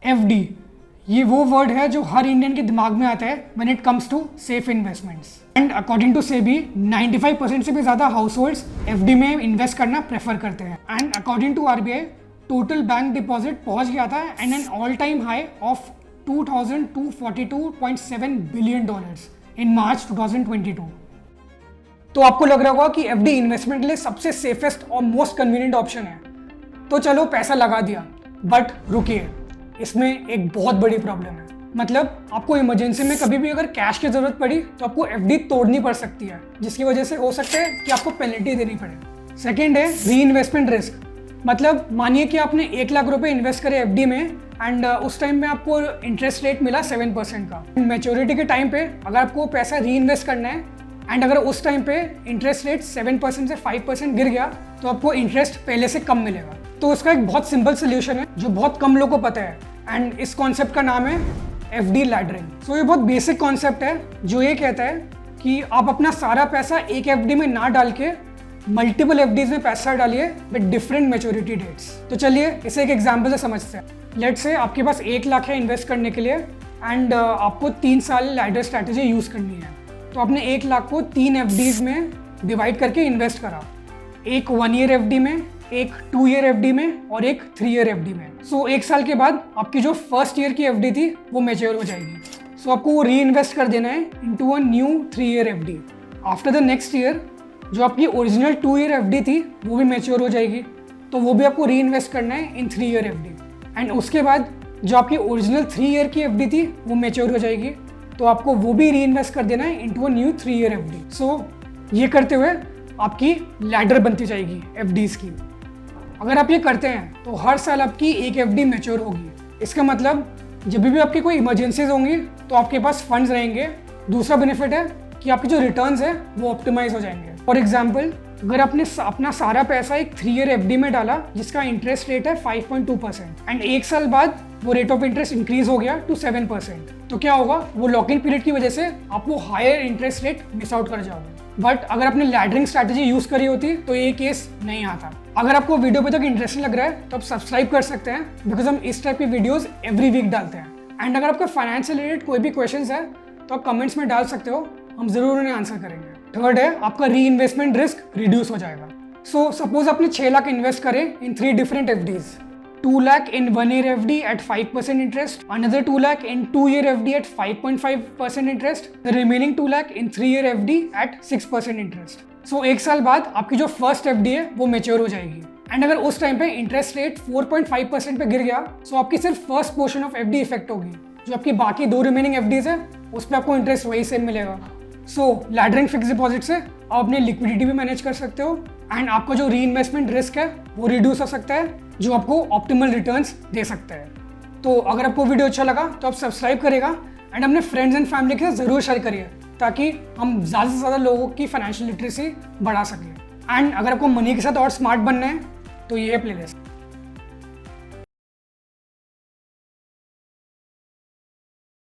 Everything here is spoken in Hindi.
एफडी, ये वो वर्ड है जो हर इंडियन के दिमाग में आता है when it comes to safe investments. And according to SEBI 95% से भी ज़्यादा हाउस होल्ड्स एफडी में इन्वेस्ट करना प्रेफर करते हैं। And according to RBI total bank deposit पहुंच गया था and an all time high of $2,242.7 billion in March 2022। तो आपको लग रहा होगा कि एफडी इन्वेस्टमेंट के लिए सबसे सेफेस्ट और मोस्ट कन्वीनियंट ऑप्शन है, तो चलो पैसा लगा दिया। बट रुकिए, इसमें एक बहुत बड़ी प्रॉब्लम है। मतलब आपको इमरजेंसी में कभी भी अगर कैश की जरूरत पड़ी तो आपको एफडी तोड़नी पड़ सकती है, जिसकी वजह से हो सकता है कि आपको पेनल्टी देनी पड़े। सेकेंड है री इन्वेस्टमेंट रिस्क। मतलब मानिए कि आपने 1 लाख रुपए इन्वेस्ट करे एफडी में एंड उस टाइम में आपको इंटरेस्ट रेट मिला 7% का। मैच्योरिटी के टाइम पे अगर आपको पैसा री इन्वेस्ट करना है एंड अगर उस टाइम पे इंटरेस्ट रेट 7% से 5% गिर गया तो आपको इंटरेस्ट पहले से कम मिलेगा। तो उसका एक बहुत सिंपल सोल्यूशन है जो बहुत कम लोगों को पता है एंड इस कॉन्सेप्ट का नाम है एफडी लैडरिंग। सो ये बहुत बेसिक कॉन्सेप्ट है जो ये कहता है कि आप अपना सारा पैसा एक एफडी में ना डाल के मल्टीपल एफडीज में पैसा डालिए विद डिफरेंट मैच्योरिटी डेट्स। तो चलिए इसे एक एग्जांपल से समझते हैं। लेट्स से आपके पास 1 लाख है इन्वेस्ट करने के लिए एंड आपको 3 साल लैडर स्ट्रैटेजी यूज़ करनी है। तो आपने 1 लाख को 3 एफडीज में डिवाइड करके इन्वेस्ट करा, एक 1 ईयर एफडी में, एक 2 ईयर एफडी में और एक 3 ईयर एफडी में। सो 1 साल के बाद आपकी जो फर्स्ट ईयर की एफडी थी वो मैच्योर हो जाएगी। सो आपको वो री इन्वेस्ट कर देना है into a new 3 year FD. After the next year जो आपकी ओरिजिनल 2 ईयर एफडी थी वो भी मैच्योर हो जाएगी, तो वो भी आपको री इन्वेस्ट करना है इन 3 ईयर एफडी। एंड उसके बाद जो आपकी ओरिजिनल 3 ईयर की एफडी थी वो मैच्योर हो जाएगी, तो आपको वो भी री इन्वेस्ट कर देना है into a new 3 year FD. So ये करते हुए आपकी लैडर बनती जाएगी एफडीज की। अगर आप ये करते हैं तो हर साल आपकी एक एफडी मैच्योर होगी। इसका मतलब जब भी आपकी कोई इमरजेंसीज होंगी तो आपके पास फंड्स रहेंगे। दूसरा बेनिफिट है कि आपके जो रिटर्न्स है वो ऑप्टिमाइज हो जाएंगे। फॉर एग्जाम्पल अगर आपने अपना सारा पैसा एक 3 ईयर एफडी में डाला जिसका इंटरेस्ट रेट है 5.2% एंड 1 साल बाद वो रेट ऑफ इंटरेस्ट इंक्रीज हो गया टू 7%, तो क्या होगा, वो लॉक इन पीरियड की वजह से आप वो higher interest rate miss out कर जाओगे। बट अगर आपने लैडरिंग स्ट्रैटेजी यूज करी होती तो ये केस नहीं आता। अगर आपको वीडियो पे तक इंटरेस्टिंग लग रहा है तो आप सब्सक्राइब कर सकते हैं, बिकॉज हम इस टाइप की वीडियोस एवरी वीक डालते हैं। एंड अगर आपका फाइनेंस से रिलेटेड कोई भी क्वेश्चंस है तो आप कमेंट्स में डाल सकते हो, हम जरूर उन्हें आंसर करेंगे। थर्ड है आपका री इन्वेस्टमेंट रिस्क रिड्यूस हो जाएगा। सो सपोज आपने 6 लाख इन्वेस्ट करे इन 3 different FDs. 2 lakh in 1 year FD at 5% interest, another 2 lakh in 2 year FD at 5.5% interest, the remaining 2 lakh in 3 year FD at 6% interest. So 1 साल बाद आपकी जो फर्स्ट FD है वो मैच्योर हो जाएगी एंड अगर उस टाइम पे इंटरेस्ट रेट 4.5% पे गिर गया तो आपकी सिर्फ first portion of FD effect होगी। जो आपकी बाकी 2 रिमेनिंग FDs है उस पर आपको इंटरेस्ट वही सेम मिलेगा। सो लैडरिंग फिक्स डिपॉजिट से आप अपनी लिक्विडिटी भी मैनेज कर सकते हो एंड आपका जो री इन्वेस्टमेंट रिस्क है वो रिड्यूस हो सकता है, जो आपको ऑप्टिमल रिटर्न्स दे सकता है। तो अगर आपको वीडियो अच्छा लगा तो आप सब्सक्राइब करेगा एंड अपने फ्रेंड्स एंड फैमिली के साथ ज़रूर शेयर करिए ताकि हम ज़्यादा से ज़्यादा लोगों की फाइनेंशियल लिटरेसी बढ़ा सकें। एंड अगर आपको मनी के साथ और स्मार्ट बनना है तो ये प्लेलिस्ट